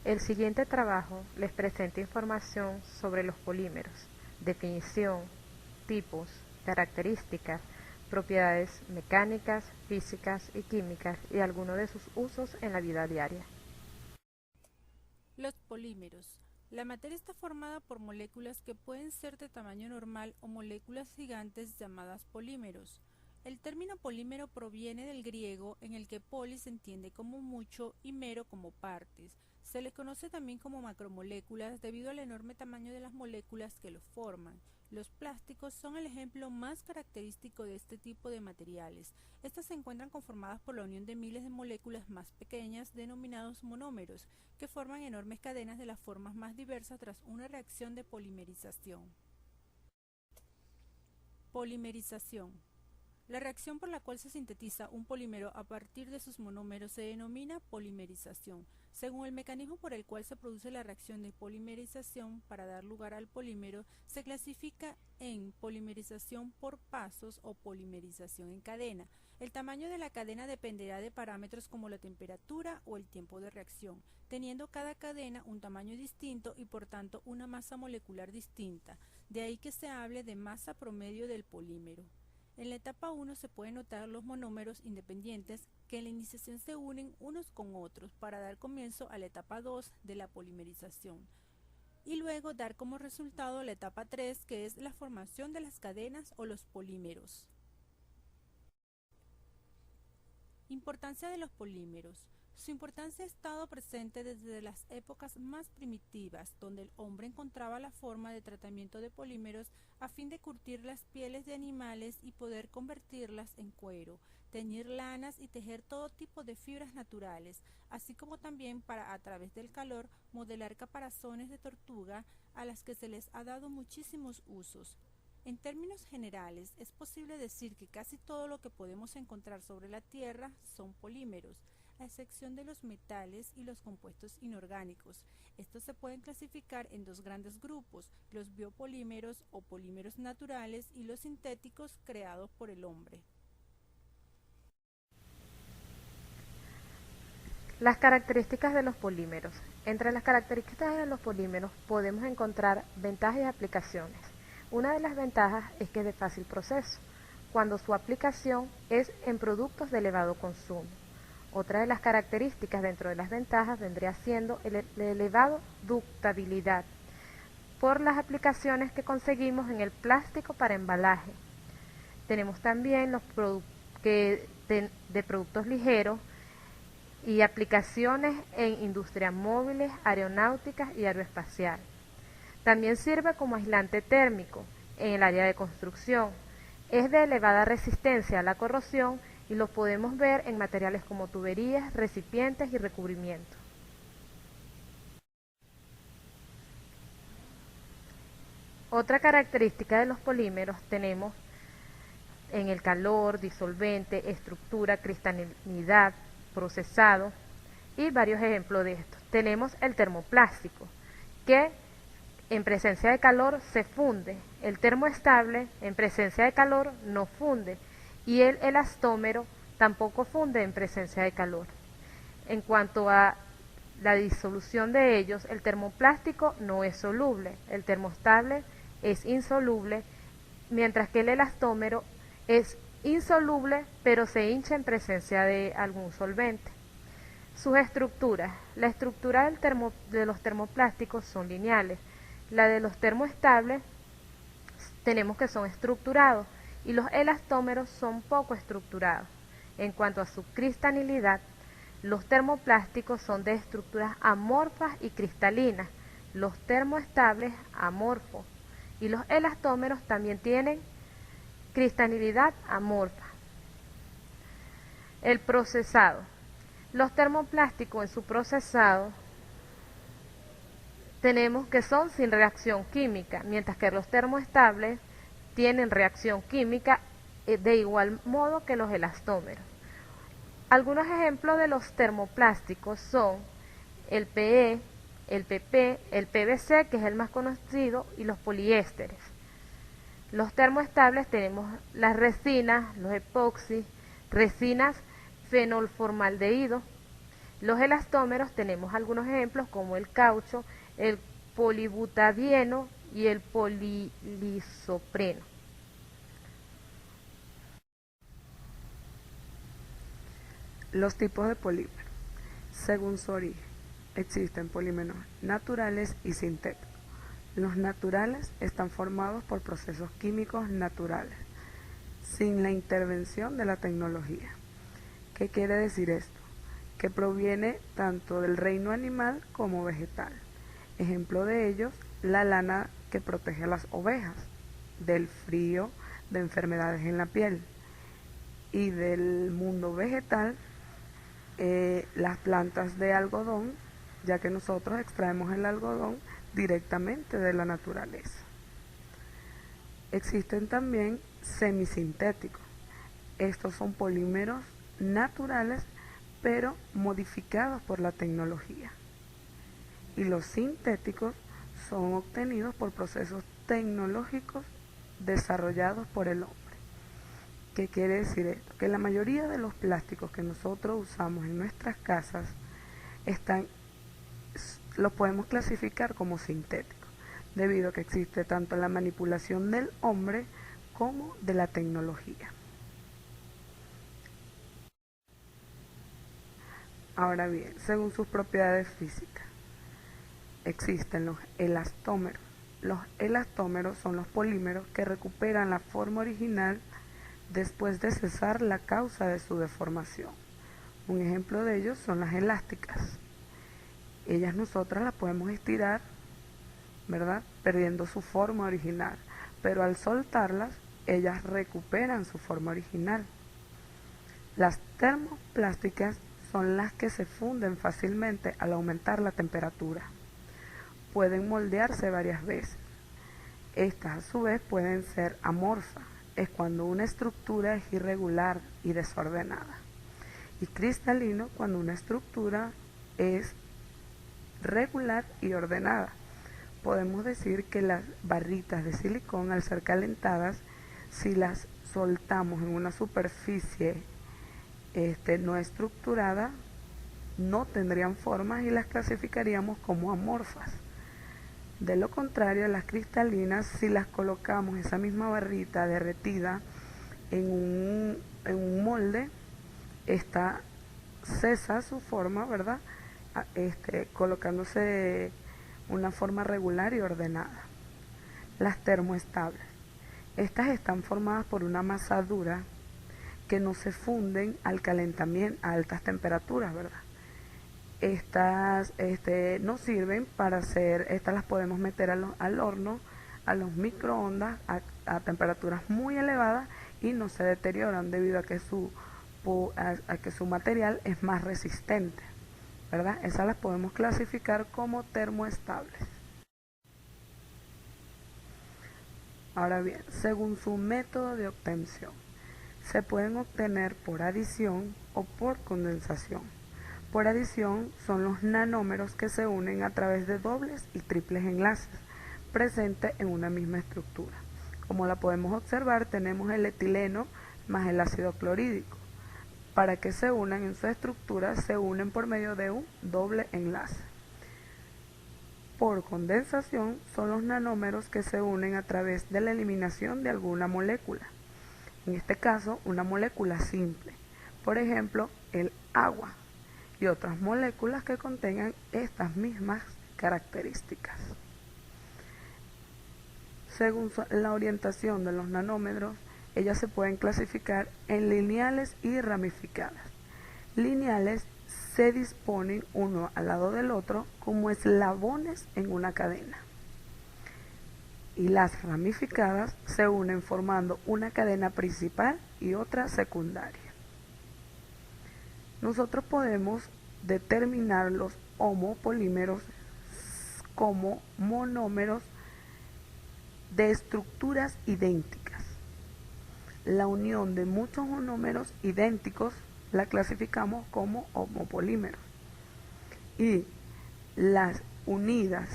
El siguiente trabajo les presenta información sobre los polímeros, definición, tipos, características, propiedades mecánicas, físicas y químicas y algunos de sus usos en la vida diaria. Los polímeros. La materia está formada por moléculas que pueden ser de tamaño normal o moléculas gigantes llamadas polímeros. El término polímero proviene del griego, en el que poli se entiende como mucho y mero como partes. Se le conoce también como macromoléculas debido al enorme tamaño de las moléculas que lo forman. Los plásticos son el ejemplo más característico de este tipo de materiales. Estas se encuentran conformadas por la unión de miles de moléculas más pequeñas, denominados monómeros, que forman enormes cadenas de las formas más diversas tras una reacción de polimerización. Polimerización. La reacción por la cual se sintetiza un polímero a partir de sus monómeros se denomina polimerización. Según el mecanismo por el cual se produce la reacción de polimerización para dar lugar al polímero, se clasifica en polimerización por pasos o polimerización en cadena. El tamaño de la cadena dependerá de parámetros como la temperatura o el tiempo de reacción, teniendo cada cadena un tamaño distinto y por tanto una masa molecular distinta. De ahí que se hable de masa promedio del polímero. En la etapa 1 se pueden notar los monómeros independientes que en la iniciación se unen unos con otros para dar comienzo a la etapa 2 de la polimerización y luego dar como resultado la etapa 3, que es la formación de las cadenas o los polímeros. Importancia de los polímeros. Su importancia ha estado presente desde las épocas más primitivas, donde el hombre encontraba la forma de tratamiento de polímeros a fin de curtir las pieles de animales y poder convertirlas en cuero, teñir lanas y tejer todo tipo de fibras naturales, así como también para, a través del calor, modelar caparazones de tortuga, a las que se les ha dado muchísimos usos. En términos generales, es posible decir que casi todo lo que podemos encontrar sobre la Tierra son polímeros, a excepción de los metales y los compuestos inorgánicos. Estos se pueden clasificar en dos grandes grupos: los biopolímeros o polímeros naturales y los sintéticos creados por el hombre. Las características de los polímeros. Entre las características de los polímeros podemos encontrar ventajas y aplicaciones. Una de las ventajas es que es de fácil proceso, cuando su aplicación es en productos de elevado consumo. Otra de las características dentro de las ventajas vendría siendo la elevada ductabilidad, por las aplicaciones que conseguimos en el plástico para embalaje. Tenemos también los de productos ligeros y aplicaciones en industrias móviles, aeronáuticas y aeroespacial. También sirve como aislante térmico en el área de construcción. Es de elevada resistencia a la corrosión y lo podemos ver en materiales como tuberías, recipientes y recubrimientos. Otra característica de los polímeros tenemos en el calor, disolvente, estructura, cristalinidad, procesado y varios ejemplos de estos. Tenemos el termoplástico, que en presencia de calor se funde. El termoestable en presencia de calor no funde y el elastómero tampoco funde en presencia de calor. En cuanto a la disolución de ellos, el termoplástico no es soluble, el termoestable es insoluble, mientras que el elastómero es insoluble pero se hincha en presencia de algún solvente. Sus estructuras. La estructura de los termoplásticos son lineales. La de los termoestables tenemos que son estructurados y los elastómeros son poco estructurados. En cuanto a su cristalinidad, los termoplásticos son de estructuras amorfas y cristalinas, los termoestables amorfos y los elastómeros también tienen cristalinidad amorfa. El procesado. Los termoplásticos en su procesado tenemos que son sin reacción química, mientras que los termoestables tienen reacción química de igual modo que los elastómeros. Algunos ejemplos de los termoplásticos son el PE, el PP, el PVC, que es el más conocido, y los poliésteres. Los termoestables tenemos las resinas, los epoxis, resinas fenolformaldehído, Los elastómeros tenemos algunos ejemplos como el caucho, el polibutadieno y el polilisopreno. Los tipos de polímeros. Según su origen, existen polímeros naturales y sintéticos. Los naturales están formados por procesos químicos naturales, sin la intervención de la tecnología. ¿Qué quiere decir esto? Que proviene tanto del reino animal como vegetal. Ejemplo de ellos, la lana que protege a las ovejas del frío, de enfermedades en la piel. Y del mundo vegetal, las plantas de algodón, ya que nosotros extraemos el algodón directamente de la naturaleza. Existen también semisintéticos. Estos son polímeros naturales, pero modificados por la tecnología. Y los sintéticos son obtenidos por procesos tecnológicos desarrollados por el hombre. ¿Qué quiere decir esto? Que la mayoría de los plásticos que nosotros usamos en nuestras casas los podemos clasificar como sintéticos, debido a que existe tanto la manipulación del hombre como de la tecnología. Ahora bien, según sus propiedades físicas, existen los elastómeros. Los elastómeros son los polímeros que recuperan la forma original después de cesar la causa de su deformación. Un ejemplo de ellos son las elásticas. Ellas nosotras las podemos estirar, ¿verdad?, perdiendo su forma original, pero al soltarlas, ellas recuperan su forma original. Las termoplásticas son las que se funden fácilmente al aumentar la temperatura. Pueden moldearse varias veces. Estas a su vez pueden ser amorfas, es cuando una estructura es irregular y desordenada. Y cristalino cuando una estructura es regular y ordenada. Podemos decir que las barritas de silicón, al ser calentadas, si las soltamos en una superficie no estructurada, no tendrían formas y las clasificaríamos como amorfas. De lo contrario, las cristalinas, si las colocamos esa misma barrita derretida en un molde, esta cesa su forma, ¿verdad?, colocándose una forma regular y ordenada. Las termoestables. Estas están formadas por una masa dura que no se funden al calentamiento a altas temperaturas, ¿verdad? Estas nos sirven para hacer, estas las podemos meter al horno, a los microondas, a temperaturas muy elevadas y no se deterioran debido a que su material es más resistente, ¿verdad? Esas las podemos clasificar como termoestables. Ahora bien, según su método de obtención, se pueden obtener por adición o por condensación. Por adición son los nanómeros que se unen a través de dobles y triples enlaces presentes en una misma estructura. Como la podemos observar, tenemos el etileno más el ácido clorhídrico. Para que se unan en su estructura, se unen por medio de un doble enlace. Por condensación son los nanómeros que se unen a través de la eliminación de alguna molécula. En este caso, una molécula simple, por ejemplo, el agua, y otras moléculas que contengan estas mismas características. Según la orientación de los nanómetros, ellas se pueden clasificar en lineales y ramificadas. Lineales se disponen uno al lado del otro como eslabones en una cadena. Y las ramificadas se unen formando una cadena principal y otra secundaria. Nosotros podemos determinar los homopolímeros como monómeros de estructuras idénticas. La unión de muchos monómeros idénticos la clasificamos como homopolímeros. Y las unidas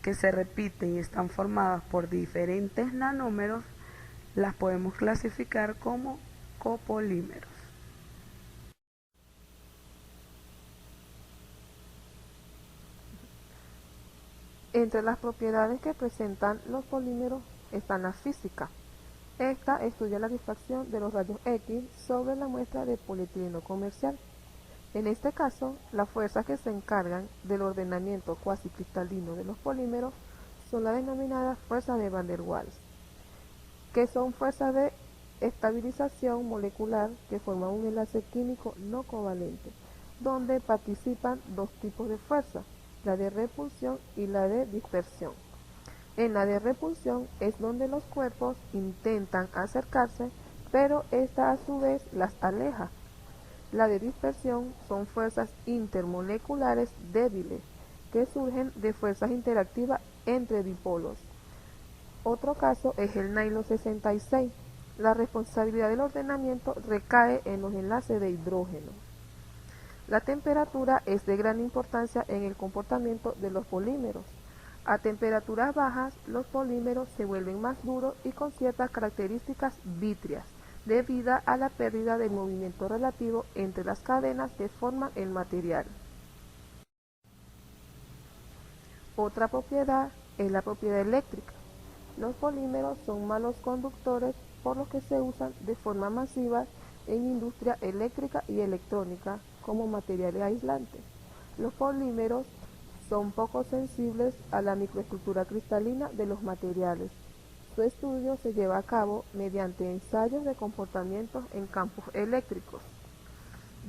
que se repiten y están formadas por diferentes nanómeros las podemos clasificar como copolímeros. Entre las propiedades que presentan los polímeros están la física. Esta estudia la difracción de los rayos X sobre la muestra de polietileno comercial. En este caso, las fuerzas que se encargan del ordenamiento cuasi cristalino de los polímeros son las denominadas fuerzas de Van der Waals, que son fuerzas de estabilización molecular que forman un enlace químico no covalente, donde participan dos tipos de fuerzas, la de repulsión y la de dispersión. En la de repulsión es donde los cuerpos intentan acercarse, pero esta a su vez las aleja. La de dispersión son fuerzas intermoleculares débiles que surgen de fuerzas interactivas entre dipolos. Otro caso es el nylon 66. La responsabilidad del ordenamiento recae en los enlaces de hidrógeno. La temperatura es de gran importancia en el comportamiento de los polímeros. A temperaturas bajas, los polímeros se vuelven más duros y con ciertas características vítreas, debido a la pérdida del movimiento relativo entre las cadenas que forman el material. Otra propiedad es la propiedad eléctrica. Los polímeros son malos conductores, por lo que se usan de forma masiva en industria eléctrica y electrónica como materiales aislantes. Los polímeros son poco sensibles a la microestructura cristalina de los materiales. Su estudio se lleva a cabo mediante ensayos de comportamientos en campos eléctricos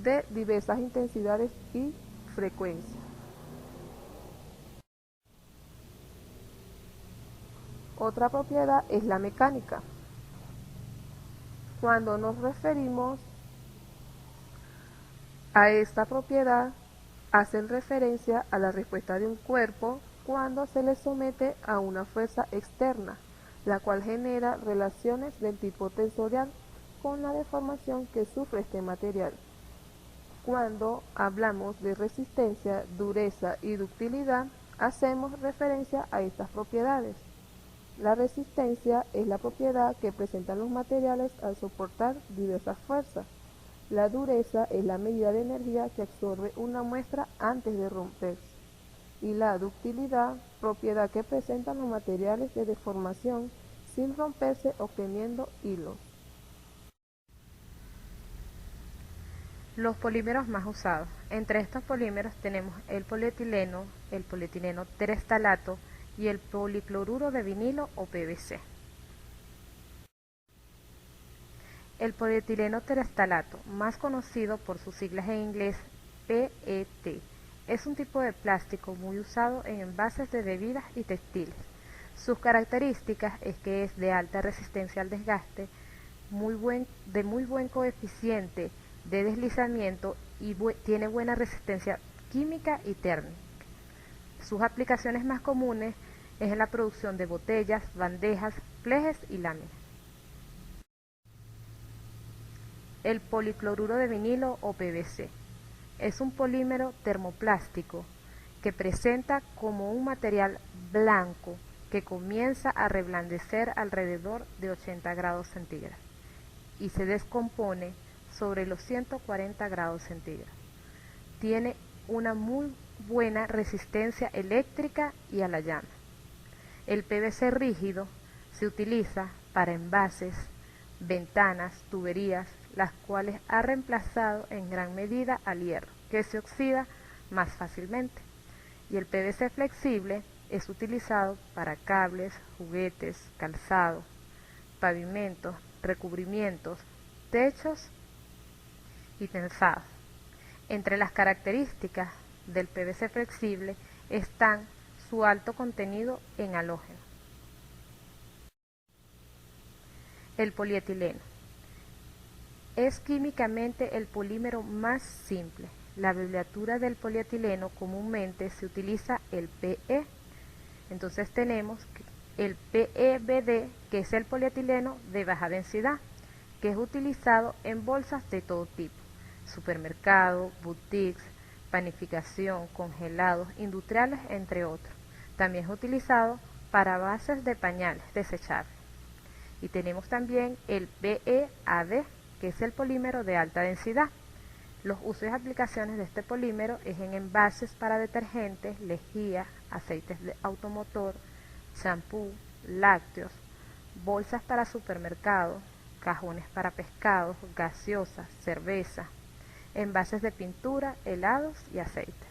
de diversas intensidades y frecuencias. Otra propiedad es la mecánica. Cuando nos referimos a esta propiedad, hacen referencia a la respuesta de un cuerpo cuando se le somete a una fuerza externa, la cual genera relaciones del tipo tensorial con la deformación que sufre este material. Cuando hablamos de resistencia, dureza y ductilidad, hacemos referencia a estas propiedades. La resistencia es la propiedad que presentan los materiales al soportar diversas fuerzas. La dureza es la medida de energía que absorbe una muestra antes de romperse. Y la ductilidad, propiedad que presentan los materiales de deformación sin romperse obteniendo hilos. Los polímeros más usados. Entre estos polímeros tenemos el polietileno terestalato y el policloruro de vinilo o PVC. El polietileno terestalato, más conocido por sus siglas en inglés PET, es un tipo de plástico muy usado en envases de bebidas y textiles. Sus características es que es de alta resistencia al desgaste, de muy buen coeficiente de deslizamiento y tiene buena resistencia química y térmica. Sus aplicaciones más comunes es en la producción de botellas, bandejas, flejes y láminas. El policloruro de vinilo o PVC es un polímero termoplástico que presenta como un material blanco que comienza a reblandecer alrededor de 80 grados centígrados y se descompone sobre los 140 grados centígrados. Tiene una muy buena resistencia eléctrica y a la llama. El PVC rígido se utiliza para envases, ventanas, tuberías, las cuales ha reemplazado en gran medida al hierro, que se oxida más fácilmente. Y el PVC flexible es utilizado para cables, juguetes, calzado, pavimentos, recubrimientos, techos y tensados. Entre las características del PVC flexible están su alto contenido en halógeno. El polietileno es químicamente el polímero más simple. La abreviatura del polietileno comúnmente se utiliza el PE. Entonces tenemos el PEBD, que es el polietileno de baja densidad, que es utilizado en bolsas de todo tipo: supermercado, boutiques, panificación, congelados, industriales, entre otros. También es utilizado para bases de pañales desechables. Y tenemos también el PEAD, que es el polímero de alta densidad, Los usos y aplicaciones de este polímero es en envases para detergentes, lejías, aceites de automotor, champú, lácteos, bolsas para supermercados, cajones para pescados, gaseosas, cerveza, envases de pintura, helados y aceite.